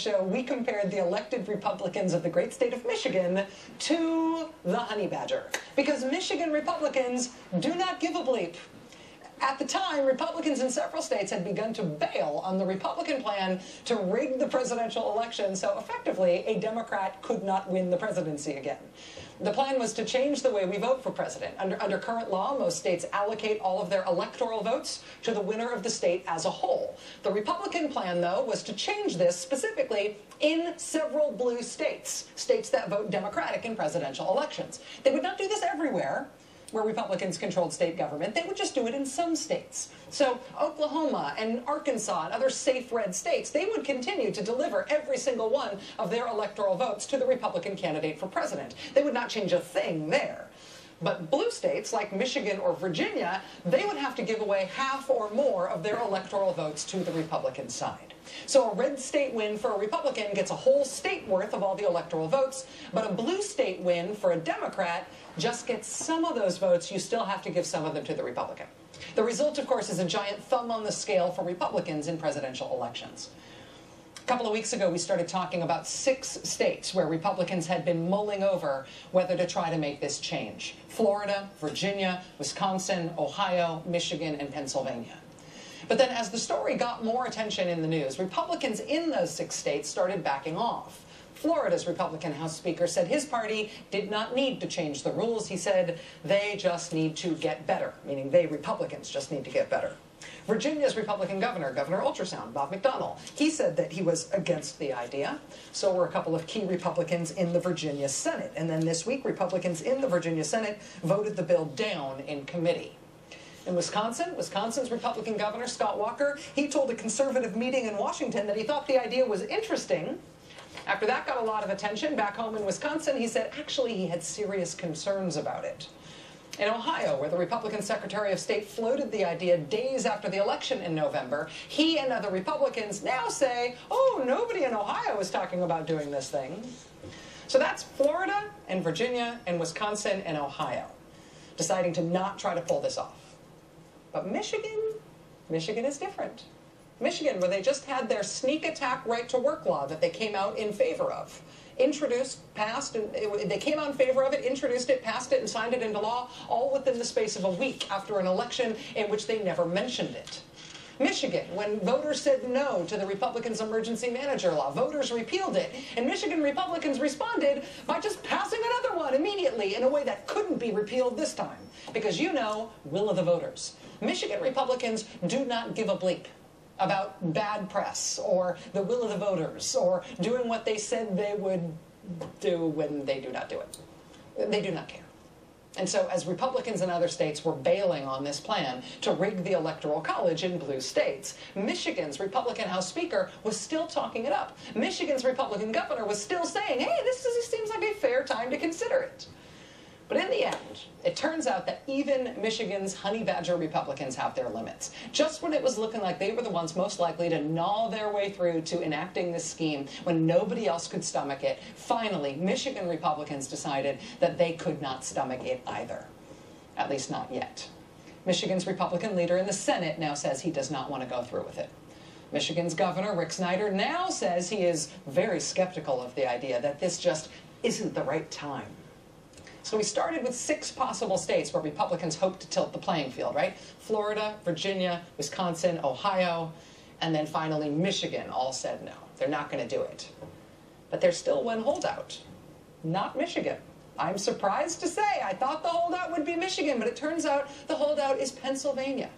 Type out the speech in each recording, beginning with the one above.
show, we compared the elected Republicans of the great state of Michigan to the honey badger. Because Michigan Republicans do not give a bleep. At the time, Republicans in several states had begun to bail on the Republican plan to rig the presidential election, so effectively, a Democrat could not win the presidency again. The plan was to change the way we vote for president. Under current law, most states allocate all of their electoral votes to the winner of the state as a whole. The Republican plan, though, was to change this specifically in several blue states, states that vote Democratic in presidential elections. They would not do this everywhere where Republicans controlled state government. They would just do it in some states. So Oklahoma and Arkansas and other safe red states, they would continue to deliver every single one of their electoral votes to the Republican candidate for president. They would not change a thing there. But blue states like Michigan or Virginia, they would have to give away half or more of their electoral votes to the Republican side. So a red state win for a Republican gets a whole state worth of all the electoral votes, but a blue state win for a Democrat just gets some of those votes. You still have to give some of them to the Republican. The result, of course, is a giant thumb on the scale for Republicans in presidential elections. A couple of weeks ago, we started talking about 6 states where Republicans had been mulling over whether to try to make this change: Florida, Virginia, Wisconsin, Ohio, Michigan, and Pennsylvania. But then as the story got more attention in the news, Republicans in those 6 states started backing off. Florida's Republican House Speaker said his party did not need to change the rules. He said they just need to get better, meaning they, Republicans, just need to get better. Virginia's Republican governor, Governor Ultrasound, Bob McDonnell, he said that he was against the idea. So were a couple of key Republicans in the Virginia Senate. And then this week, Republicans in the Virginia Senate voted the bill down in committee. In Wisconsin, Wisconsin's Republican governor, Scott Walker, he told a conservative meeting in Washington that he thought the idea was interesting. After that got a lot of attention back home in Wisconsin, he said actually he had serious concerns about it. In Ohio, where the Republican Secretary of State floated the idea days after the election in November, he and other Republicans now say, oh, nobody in Ohio is talking about doing this thing. So that's Florida and Virginia and Wisconsin and Ohio deciding to not try to pull this off. But Michigan is different. Michigan, where they just had their sneak attack right-to-work law that they came out in favor of. Introduced, passed, and they came out in favor of it, introduced it, passed it, and signed it into law, all within the space of a week after an election in which they never mentioned it. Michigan, when voters said no to the Republicans' emergency manager law, voters repealed it, and Michigan Republicans responded by just passing another one immediately in a way that couldn't be repealed this time. Because you know, will of the voters. Michigan Republicans do not give a bleep about bad press or the will of the voters or doing what they said they would do when they do not do it. They do not care. And so as Republicans in other states were bailing on this plan to rig the Electoral College in blue states, Michigan's Republican House Speaker was still talking it up. Michigan's Republican governor was still saying, hey, this seems like a fair time to consider it. But in the end, it turns out that even Michigan's honey badger Republicans have their limits. Just when it was looking like they were the ones most likely to gnaw their way through to enacting this scheme, when nobody else could stomach it, finally, Michigan Republicans decided that they could not stomach it either. At least not yet. Michigan's Republican leader in the Senate now says he does not want to go through with it. Michigan's governor, Rick Snyder, now says he is very skeptical of the idea that this just isn't the right time. So we started with 6 possible states where Republicans hope to tilt the playing field, right? Florida, Virginia, Wisconsin, Ohio, and then finally Michigan all said no. They're not going to do it. But there's still one holdout. Not Michigan. I'm surprised to say. I thought the holdout would be Michigan, but it turns out the holdout is Pennsylvania.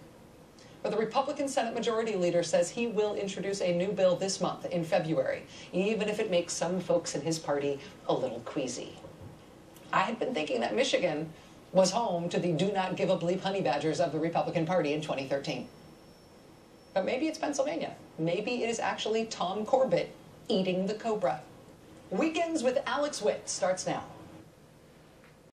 But the Republican Senate Majority Leader says he will introduce a new bill this month, in February, even if it makes some folks in his party a little queasy. I had been thinking that Michigan was home to the do not give a bleep honey badgers of the Republican Party in 2013. But maybe it's Pennsylvania. Maybe it is actually Tom Corbett eating the cobra. Weekends with Alex Witt starts now.